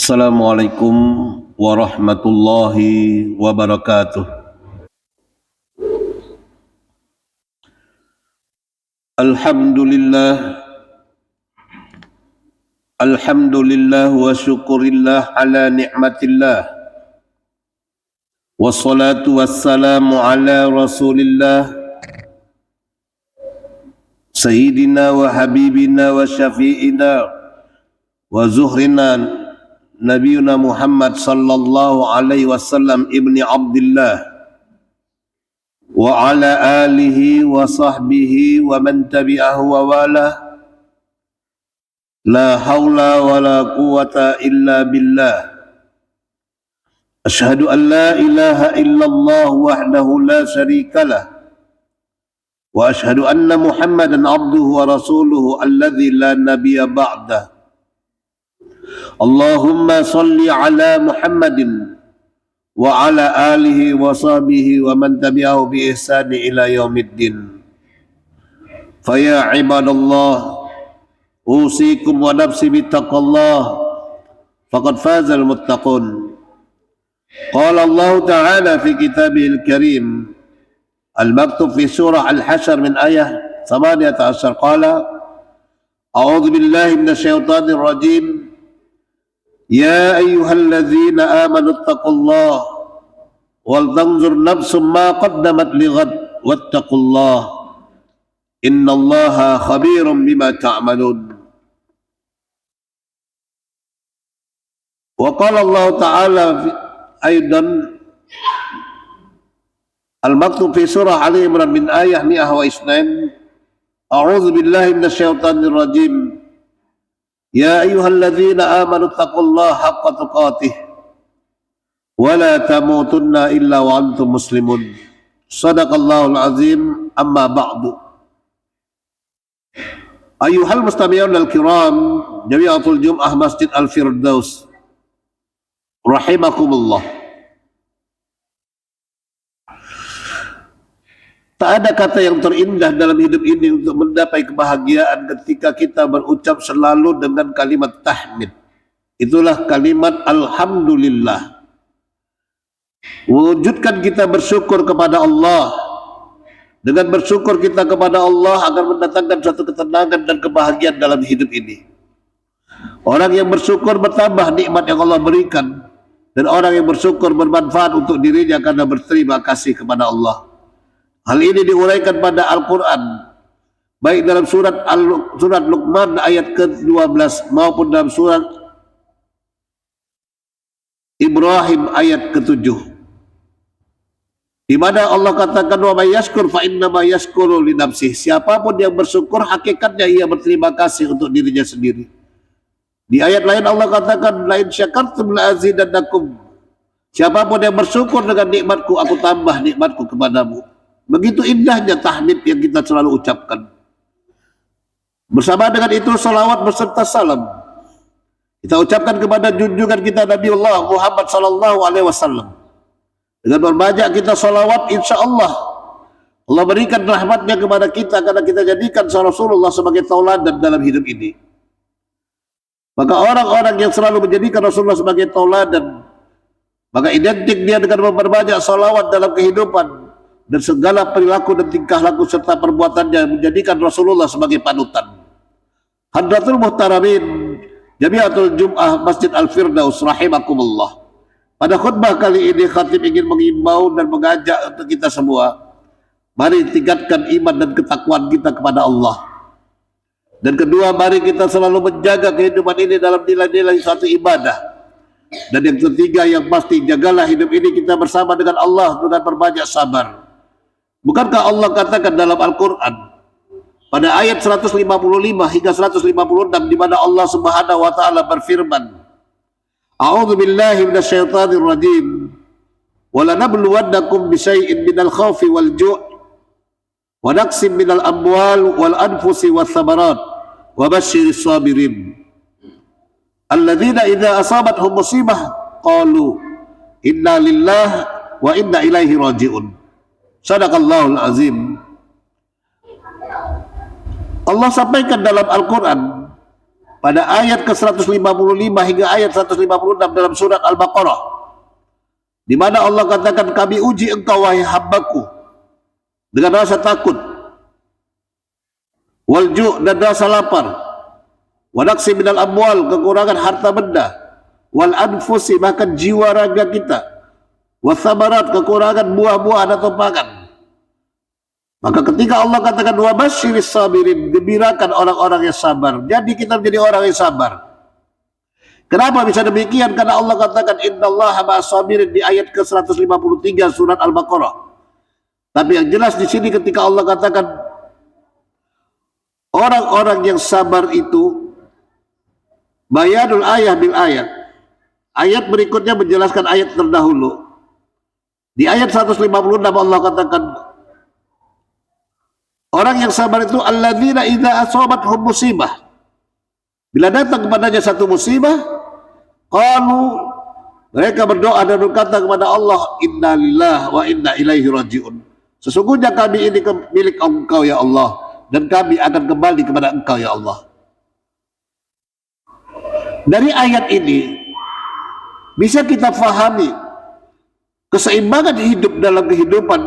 Assalamualaikum warahmatullahi wabarakatuh. Alhamdulillah, alhamdulillah wa syukurillah ala ni'matillah. Wassalatu wassalamu ala rasulillah Sayyidina wa habibina wa syafi'ina wa zuhrina Nabiuna Muhammad sallallahu alaihi wasallam ibni Abdullah wa ala alihi wa sahbihi wa man tabi'ahu wa wala. La hawla wa la quwata illa billah. Ashhadu an la ilaha illallah wahdahu la syarika lah wa ashhadu anna Muhammadan abduhu wa rasuluhu alladhi la nabiyya ba'dah. Allahumma salli ala Muhammadin wa ala alihi wa sahbihi wa man tabi'ahu bi ihsani ila yaumiddin. Faya ibadallah, usikum wa nafsi bittaqallah, faqad fazal muttaqun. Qala Allah Ta'ala fi kitabihil karim al-maktub fi surah Al-Hasyr min ayah 18 qala a'udzu billahi minasyaitonir rajim. Ya ayyuhalladzina amanu taqullaha wal tanzur nafsum ma qaddamat lighad wattaqullaha innallaha khabirum bima ta'malun. Wa qala Allah Ta'ala aidan al-maktub fi surah Ali Imran min ayah 102. A'udzu billahi minasyaitonir rajim. Ya ayyuhalladzina amanu taqullaha haqqa tuqatih wa la tamutunna illa wa antum muslimun. Shadaqallahul azim. Amma ba'du. Ayyuhal mustami'un al-kiram, Jami'atul Jum'ah Masjid Al-Firdaus rahimakumullah. Tak ada kata yang terindah dalam hidup ini untuk mendapat kebahagiaan ketika kita berucap selalu dengan kalimat tahmid. Itulah kalimat alhamdulillah. Wujudkan kita bersyukur kepada Allah. Dengan bersyukur kita kepada Allah akan mendatangkan suatu ketenangan dan kebahagiaan dalam hidup ini. Orang yang bersyukur bertambah nikmat yang Allah berikan, dan orang yang bersyukur bermanfaat untuk dirinya karena berterima kasih kepada Allah. Hal ini diuraikan pada Al-Quran, baik dalam surat Luqman ayat ke-12 maupun dalam surat Ibrahim ayat ke-7, di mana Allah katakan wa may yashkur fa innama yashkuru li nafsihi. Siapapun yang bersyukur hakikatnya ia berterima kasih untuk dirinya sendiri. Di ayat lain Allah katakan la in syakartum la azidannakum. Siapapun yang bersyukur dengan nikmatku, aku tambah nikmatku kepadamu. Begitu indahnya tahmid yang kita selalu ucapkan. Bersama dengan itu salawat beserta salam kita ucapkan kepada junjungan kita Nabiullah Muhammad sallallahu alaihi wasallam. Dengan berbanyak kita salawat, insyaallah Allah berikan rahmatnya kepada kita karena kita jadikan Rasulullah sebagai tauladan dalam hidup ini. Maka orang-orang yang selalu menjadikan Rasulullah sebagai tauladan, maka identik dia dengan memperbanyak salawat dalam kehidupan dan segala perilaku dan tingkah laku serta perbuatannya menjadikan Rasulullah sebagai panutan. Hadratul Muhtaramin Jami'atul Jum'ah Masjid Al-Firdaus rahimakumullah. Pada khutbah kali ini khatib ingin mengimbau dan mengajak untuk kita semua, mari tingkatkan iman dan ketakwaan kita kepada Allah. Dan kedua, mari kita selalu menjaga kehidupan ini dalam nilai-nilai suatu ibadah. Dan yang ketiga yang pasti, jagalah hidup ini kita bersama dengan Allah dengan berbanyak sabar. Bukankah Allah katakan dalam Al-Quran pada ayat 155 hingga 156, di mana Allah Subhanahu wa taala berfirman, A'udzu billahi minasyaitonir rajim. Wa lanabluwannakum bisyai'in minal khaufi wal ju' wa naqsin minal amwal wal anfusi wath thamarat wa basyiris sabirin alladzina idza asabatuhum musibah qalu inna lillahi wa inna ilaihi raji'un. Shadaqallahul azim. Allah sampaikan dalam Al-Quran pada ayat ke-155 hingga ayat 156 dalam surat Al-Baqarah, di mana Allah katakan, kami uji engkau wahai hambaku dengan rasa takut, walju' dan rasa lapar, wanaksi minal amwal, kekurangan harta benda, wal anfusi, bahkan jiwa raga kita, wathamarat, kekurangan buah-buahan atau pangan. Maka ketika Allah katakan wa basyiris sabirin, gembirakan orang-orang yang sabar. Jadi kita menjadi orang yang sabar. Kenapa bisa demikian? Karena Allah katakan innallaha ma'as sabirin di ayat ke-153 surat Al-Baqarah. Tapi yang jelas di sini ketika Allah katakan orang-orang yang sabar itu, bayanul ayah bil ayat. Ayat berikutnya menjelaskan ayat terdahulu. Di ayat 156 Allah katakan orang yang sabar itu alladzina idza asabatuhum musibah, bila datang kepadanya satu musibah, qalu, mereka berdoa dan berkata kepada Allah, inna lillahi wa inna ilaihi rajiun. Sesungguhnya kami ini milik engkau ya Allah, dan kami akan kembali kepada engkau ya Allah. Dari ayat ini bisa kita fahami keseimbangan hidup dalam kehidupan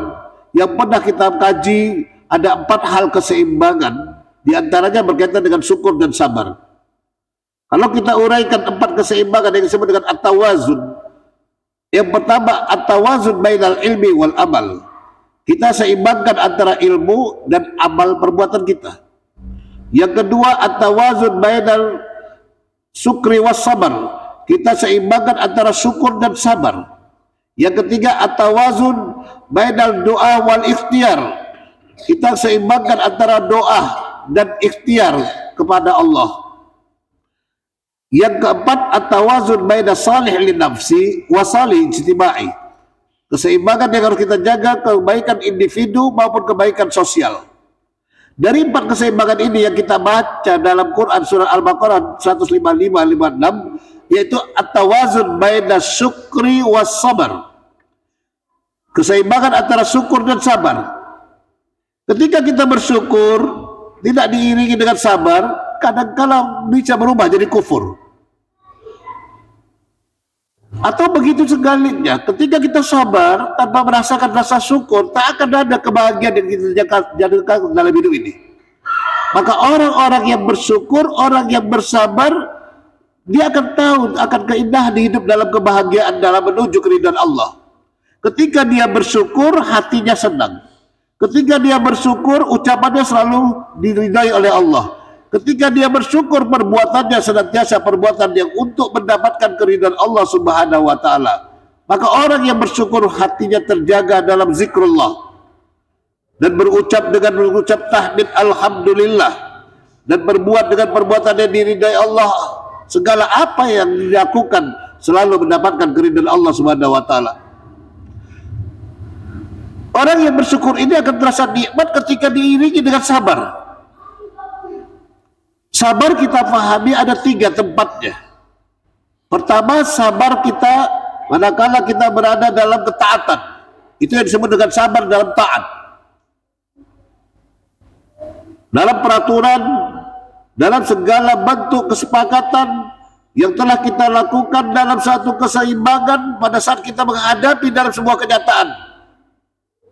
yang pernah kita kaji. Ada 4 hal keseimbangan, diantaranya berkaitan dengan syukur dan sabar. Kalau kita uraikan 4 keseimbangan yang disebut dengan at-tawazun. Yang pertama, at-tawazun bainal ilmi wal amal. Kita seimbangkan antara ilmu dan amal perbuatan kita. Yang kedua, at-tawazun bainal syukri was sabar. Kita seimbangkan antara syukur dan sabar. Yang ketiga, at-tawazun bainal doa wal ikhtiar. Kita seimbangkan antara doa dan ikhtiar kepada Allah. Yang keempat, at-tawazun baina salih li nafsi wa salih ijtima'i. Keseimbangan yang harus kita jaga, kebaikan individu maupun kebaikan sosial. Dari 4 keseimbangan ini yang kita baca dalam Quran surah Al-Baqarah 155-56, yaitu at-tawazun baina syukri was sabar. Keseimbangan antara syukur dan sabar. Ketika kita bersyukur tidak diiringi dengan sabar, kadang-kala bisa berubah jadi kufur. Atau begitu sebaliknya, ketika kita sabar tanpa merasakan rasa syukur, tak akan ada kebahagiaan yang kita jadikan dalam hidup ini. Maka orang-orang yang bersyukur, orang yang bersabar, dia akan tahu akan keindahan hidup dalam kebahagiaan dalam menuju keridhaan Allah. Ketika dia bersyukur, hatinya senang. Ketika dia bersyukur, ucapannya selalu diridai oleh Allah. Ketika dia bersyukur, perbuatannya senantiasa perbuatan yang untuk mendapatkan keridhaan Allah Subhanahu wa taala. Maka orang yang bersyukur hatinya terjaga dalam zikrullah dan berucap tahmid alhamdulillah dan berbuat dengan perbuatan yang diridai Allah. Segala apa yang dilakukan selalu mendapatkan keridhaan Allah Subhanahu wa taala. Orang yang bersyukur ini akan terasa nikmat ketika diiringi dengan sabar. Sabar kita pahami ada 3 tempatnya. Pertama, sabar kita manakala kita berada dalam ketaatan. Itu yang disebut dengan sabar dalam taat. Dalam peraturan, dalam segala bentuk kesepakatan yang telah kita lakukan dalam satu keseimbangan pada saat kita menghadapi dalam sebuah kenyataan.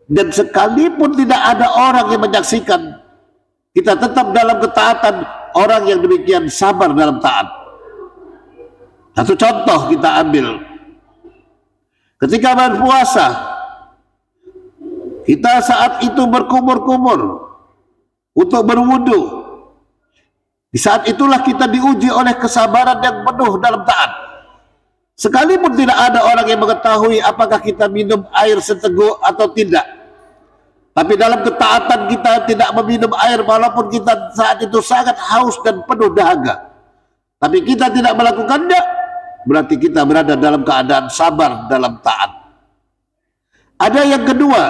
Dan sekalipun tidak ada orang yang menyaksikan, kita tetap dalam ketaatan. Orang yang demikian sabar dalam taat. Satu contoh kita ambil. Ketika berpuasa, kita saat itu berkumur-kumur untuk berwudu. Di saat itulah kita diuji oleh kesabaran yang penuh dalam taat. Sekalipun tidak ada orang yang mengetahui apakah kita minum air seteguk atau tidak. Tapi dalam ketaatan kita tidak meminum air walaupun kita saat itu sangat haus dan penuh dahaga. Tapi kita tidak melakukannya, berarti kita berada dalam keadaan sabar dalam taat. Ada yang kedua,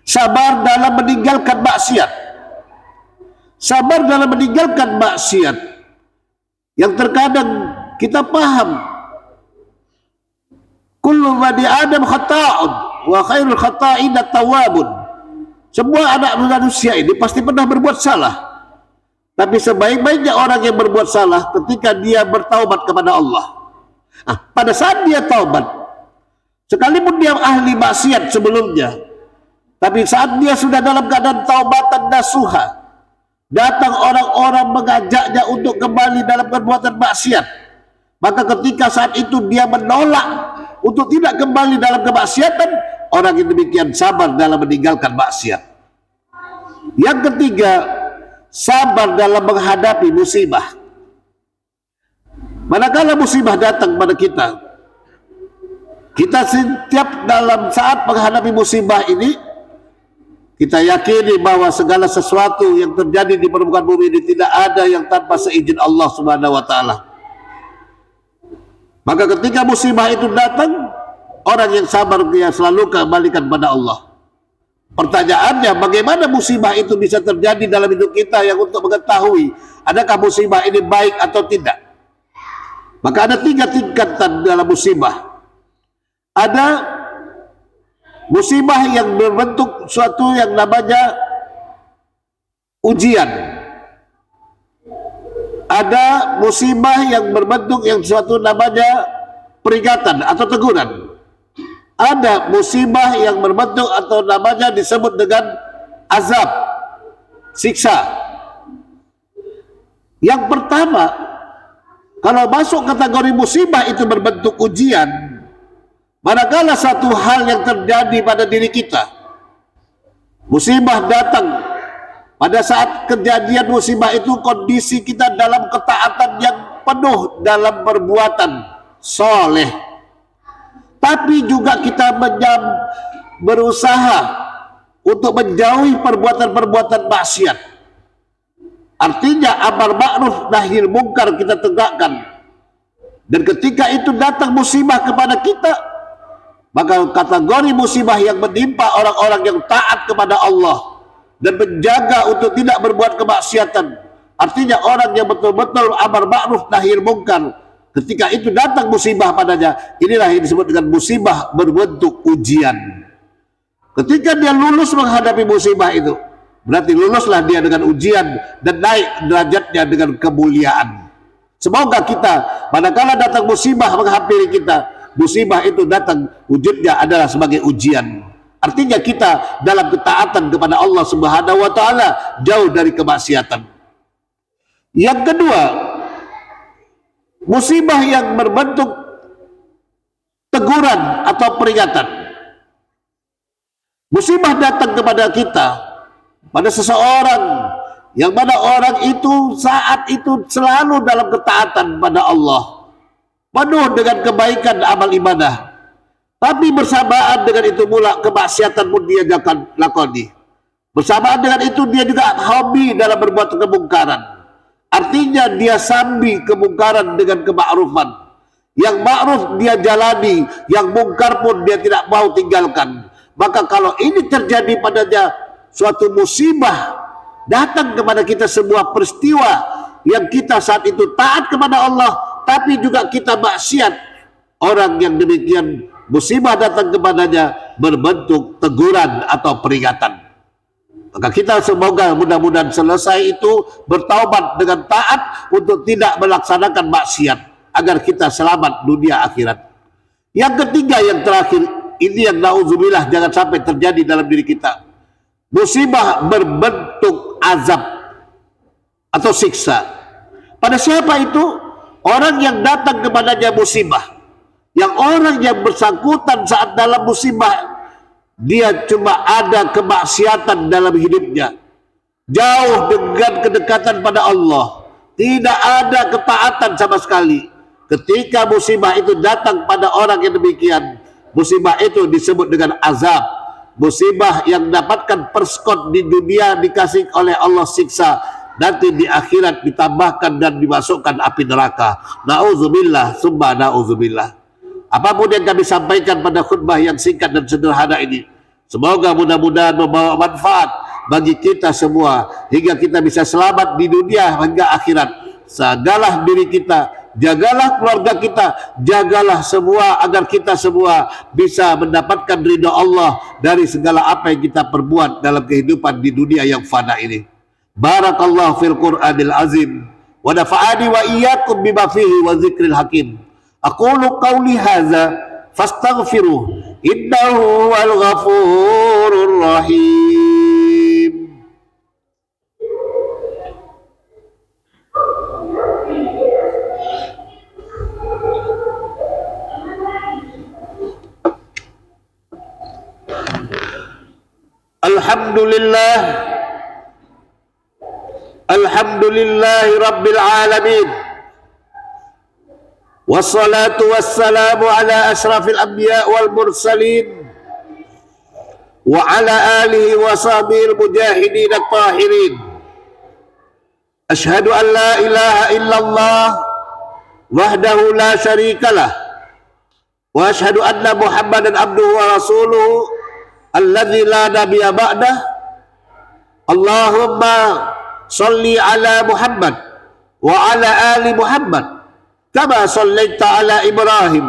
sabar dalam meninggalkan maksiat. Sabar dalam meninggalkan maksiat yang terkadang kita paham kullu bani adam khata'un wa khairul khata'in at-tawwabun. Semua anak manusia ini pasti pernah berbuat salah. Tapi sebaik-baiknya orang yang berbuat salah ketika dia bertaubat kepada Allah. Pada saat dia taubat, sekalipun dia ahli maksiat sebelumnya, tapi saat dia sudah dalam keadaan taubatan nasuha, datang orang-orang mengajaknya untuk kembali dalam perbuatan maksiat, maka ketika saat itu dia menolak untuk tidak kembali dalam kemaksiatan, orang yang demikian sabar dalam meninggalkan maksiat. Yang ketiga, sabar dalam menghadapi musibah. Manakala musibah datang pada kita, kita setiap dalam saat menghadapi musibah ini, kita yakini bahwa segala sesuatu yang terjadi di permukaan bumi ini tidak ada yang tanpa seizin Allah Subhanahu wa Ta'ala. Maka ketika musibah itu datang, orang yang sabar dia selalu kembalikan pada Allah. Pertanyaannya, bagaimana musibah itu bisa terjadi dalam hidup kita yang untuk mengetahui adakah musibah ini baik atau tidak? Maka ada 3 tingkatan dalam musibah. Ada musibah yang berbentuk suatu yang namanya ujian. Ada musibah yang berbentuk yang suatu namanya peringatan atau teguran. Ada musibah yang berbentuk atau namanya disebut dengan azab, siksa. Yang pertama, kalau masuk kategori musibah itu berbentuk ujian, manakala satu hal yang terjadi pada diri kita, musibah datang, pada saat kejadian musibah itu kondisi kita dalam ketaatan yang penuh dalam perbuatan soleh, tapi juga kita berusaha untuk menjauhi perbuatan-perbuatan maksiat. Artinya amar ma'ruf nahi mungkar kita tegakkan. Dan ketika itu datang musibah kepada kita, maka kategori musibah yang menimpa orang-orang yang taat kepada Allah dan menjaga untuk tidak berbuat kemaksiatan, artinya orang yang betul-betul amar ma'ruf nahi mungkar, ketika itu datang musibah padanya, inilah yang disebut dengan musibah berbentuk ujian. Ketika dia lulus menghadapi musibah itu, berarti luluslah dia dengan ujian dan naik derajatnya dengan kemuliaan. Semoga kita, manakala datang musibah menghampiri kita, musibah itu datang wujudnya adalah sebagai ujian. Artinya kita dalam ketaatan kepada Allah Subhanahu wa Ta'ala, jauh dari kemaksiatan. Yang kedua, musibah yang berbentuk teguran atau peringatan. Musibah datang kepada kita, pada seseorang yang mana orang itu saat itu selalu dalam ketaatan pada Allah, penuh dengan kebaikan amal ibadah, tapi bersamaan dengan itu pula kemaksiatan pun dia jangan lakoni. Bersamaan dengan itu dia juga hobi dalam berbuat kemungkaran. Artinya dia sambi kemungkaran dengan kemakrufan. Yang makruf dia jalani, yang mungkar pun dia tidak mau tinggalkan. Maka kalau ini terjadi padanya suatu musibah, datang kepada kita sebuah peristiwa yang kita saat itu taat kepada Allah, tapi juga kita maksiat, orang yang demikian musibah datang kepadanya berbentuk teguran atau peringatan. Maka kita semoga mudah-mudahan selesai itu bertaubat dengan taat untuk tidak melaksanakan maksiat, agar kita selamat dunia akhirat. Yang ketiga, yang terakhir, ini yang na'udzubillah jangan sampai terjadi dalam diri kita, musibah berbentuk azab atau siksa. Pada siapa itu? Orang yang datang kepadanya musibah, yang orang yang bersangkutan saat dalam musibah dia cuma ada kemaksiatan dalam hidupnya, jauh dengan kedekatan pada Allah, tidak ada ketaatan sama sekali. Ketika musibah itu datang pada orang yang demikian, musibah itu disebut dengan azab. Musibah yang dapatkan perskot di dunia dikasih oleh Allah siksa, nanti di akhirat ditambahkan dan dimasukkan api neraka. Na'udzubillah summa na'udzubillah. Apapun yang kami sampaikan pada khutbah yang singkat dan sederhana ini, semoga mudah-mudahan membawa manfaat bagi kita semua, hingga kita bisa selamat di dunia hingga akhirat. Jagalah diri kita, jagalah keluarga kita, jagalah semua agar kita semua bisa mendapatkan ridha Allah dari segala apa yang kita perbuat dalam kehidupan di dunia yang fana ini. Barakallahu fil Qur'anil azim wa nafa'ani wa iyyakum bima fihi wa dzikril hakim. Aqulu qawli hadza fastaghfiruh innahu huwal ghafurur rahim. Alhamdulillahi rabbil alamin. Wassalatu wassalamu ala ashrafil anbiya wal mursalin wa ala alihi wa sahbihi mujahidin at-tahirin. Ashhadu an la ilaha illallah wahdahu la syarikalah wa ashhadu anna Muhammadan abduhu wa rasuluhu alladzi la nabiyya ba'dah. Allahumma shalli ala Muhammad wa ala ali Muhammad kama shallaita ala Ibrahim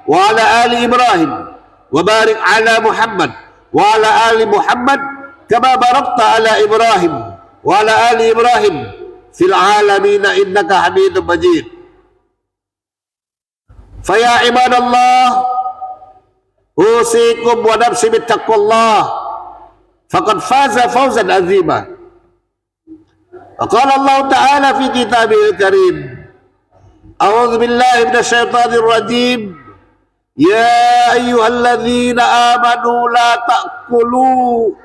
wa ala ali Ibrahim wa barik ala Muhammad wa ala ali Muhammad kama barakta ala Ibrahim wa ala ali Ibrahim fil alamin innaka Hamidum Majid. Fa ya ibadallah, usikum wa nafsi bittaqwallah faqad faza fawzan azima. Qala Allah Ta'ala fi kitabihil karim, a'udzu billahi minasyaitonir rajim, ya ayyuhalladzina amanu la ta'kulu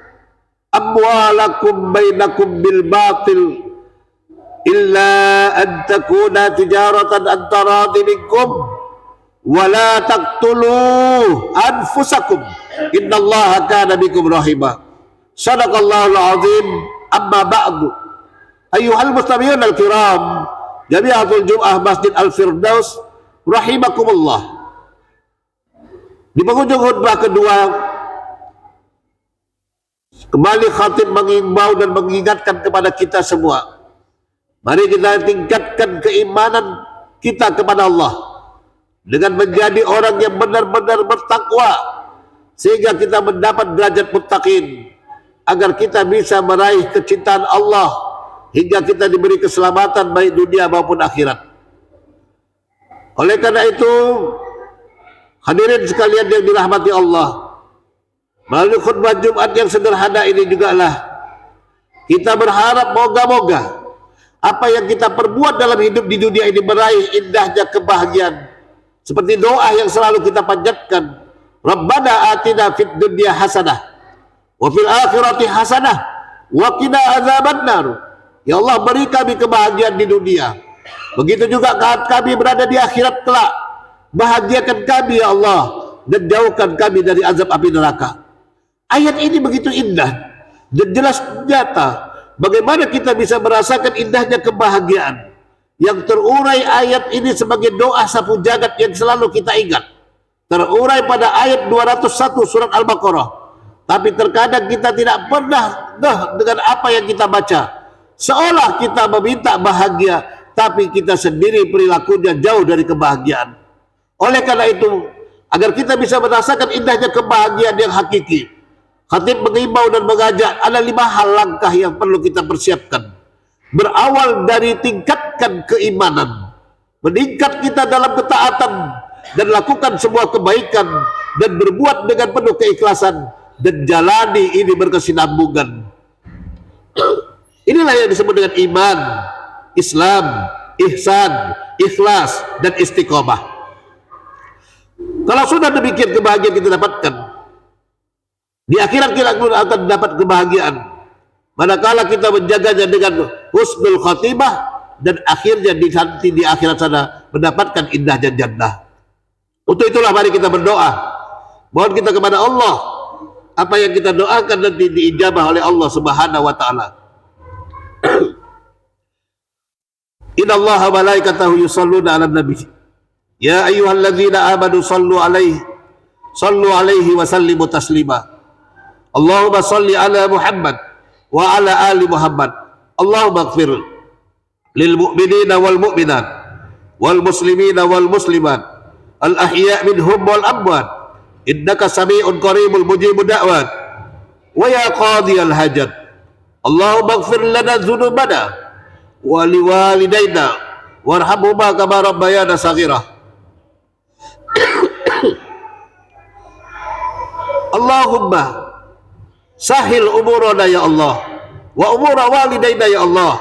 amwalakum bainakum bil batil illa an takuna tijaratan an taradin minkum wa la taqtulu anfusakum innallaha kana bikum rahima. Shadaqallahul azim. Amma ba'du, ayyuhal mustami'un al-kiram Jami'atul Jum'ah Masjid Al-Firdaus rahimakumullah. Di penghujung khutbah kedua, kembali khatib mengimbau dan mengingatkan kepada kita semua, mari kita tingkatkan keimanan kita kepada Allah dengan menjadi orang yang benar-benar bertakwa sehingga kita mendapat derajat muttaqin, agar kita bisa meraih kecintaan Allah hingga kita diberi keselamatan baik dunia maupun akhirat. Oleh karena itu, hadirin sekalian yang dirahmati Allah, melalui khutbah Jumat yang sederhana ini jugalah kita berharap moga-moga apa yang kita perbuat dalam hidup di dunia ini meraih indahnya kebahagiaan. Seperti doa yang selalu kita panjatkan, Rabbana atina fid dunya hasanah wa fil akhirati hasanah wa qina azabannar. Ya Allah, beri kami kebahagiaan di dunia, begitu juga saat kami berada di akhirat kelak. Bahagiakan kami ya Allah, dan jauhkan kami dari azab api neraka. Ayat ini begitu indah dan jelas nyata bagaimana kita bisa merasakan indahnya kebahagiaan yang terurai ayat ini sebagai doa sapu jagat yang selalu kita ingat. Terurai pada ayat 201 surat Al-Baqarah. Tapi terkadang kita tidak pernah dengan apa yang kita baca. Seolah kita meminta bahagia, tapi kita sendiri perilakunya jauh dari kebahagiaan. Oleh karena itu, agar kita bisa merasakan indahnya kebahagiaan yang hakiki, khatib mengimbau dan mengajak ada 5 hal langkah yang perlu kita persiapkan. Berawal dari tingkatkan keimanan, meningkat kita dalam ketaatan, dan lakukan sebuah kebaikan, dan berbuat dengan penuh keikhlasan, dan jalani ini berkesinambungan. Inilah yang disebut dengan iman, Islam, ihsan, ikhlas, dan istiqomah. Kalau sudah demikian kebahagiaan kita dapatkan, di akhirat kita akan dapat kebahagiaan manakala kita menjaganya dengan husnul khatimah, dan akhirnya nanti di akhirat sana mendapatkan indahnya jannah. Untuk itulah mari kita berdoa, mohon kita kepada Allah, apa yang kita doakan nanti diijabah oleh Allah Subhanahu wa taala. Innallaha wa malaikatahu yusholluna 'alan nabi. Ya ayyuhalladzina amanu sallu alaihi wa sallimu taslima. Allahumma salli ala Muhammad wa ala ali Muhammad. Allahumma ighfir lil mu'minina wal mu'minat wal muslimina wal muslimat al ahya' minhum wal amwat innaka sami'un qaribul mujibud da'wat wa ya qadiyal hajat Allahumma ighfir lana dzunubana wa liwalidayna warhamhuma kama rabbayana shaghira. Allahumma sahil umurana ya Allah, wa umura walidayna ya Allah,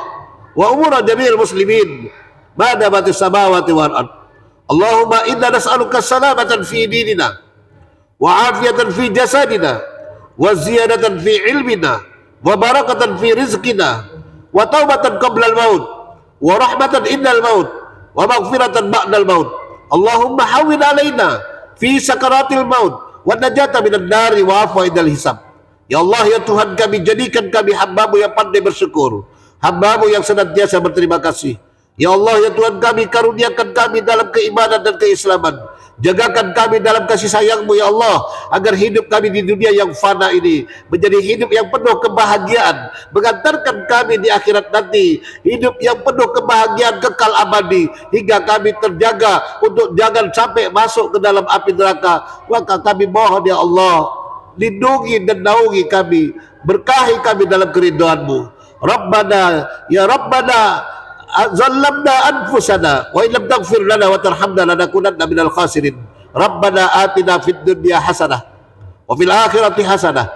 wa umura jami'il muslimin ma damatis samawati wal ard. Allahumma inna nas'aluka salamatan fi dinina wa afiyatan fi jasadina wa ziyadatan fi ilmina wa barakatan fi rizqina wa taubatan qabla al-maut wa rahmatan indal maut wa maghfiratan ba'dal maut. Allahumma hawwin alaina fi sakaratil maut wa najata minan nari wa afwa indal hisab. Ya Allah, ya Tuhan kami, jadikan kami hamba-Mu yang pandai bersyukur, hamba-Mu yang senantiasa berterima kasih. Ya Allah, ya Tuhan kami, karuniakan kami dalam keimanan dan keislaman. Jagakan kami dalam kasih sayang-Mu ya Allah, agar hidup kami di dunia yang fana ini menjadi hidup yang penuh kebahagiaan, mengantarkan kami di akhirat nanti hidup yang penuh kebahagiaan kekal abadi, hingga kami terjaga untuk jangan sampai masuk ke dalam api neraka. Maka kami mohon ya Allah, lindungi dan naungi kami, berkahi kami dalam keridhaan-Mu. Rabbana ya Rabbana zallamna anfusana wa illam taghfir lana wa tarhamna lanakunanna minal khasirin. Rabbana atina fid dunya hasanah wa fil akhirati hasanah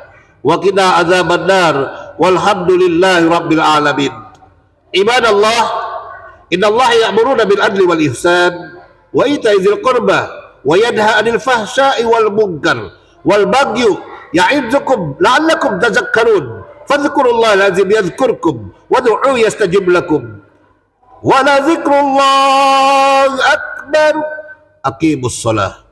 wa qina adzaban nar walhamdulillahi rabbil alamin. Ibadallah, innallaha ya'muruna bil adli wal ihsan wa ita'i dzil qurba wa yanha 'anil fahsya'i wal munkar wal bagyi ya'idzukum la'allakum tadhakkarun. Fadhkurullaha al-'azim yadhkurkum wad'uuhu yastajib lakum. Wa la dzikrullah akbar. Aqimus shalah.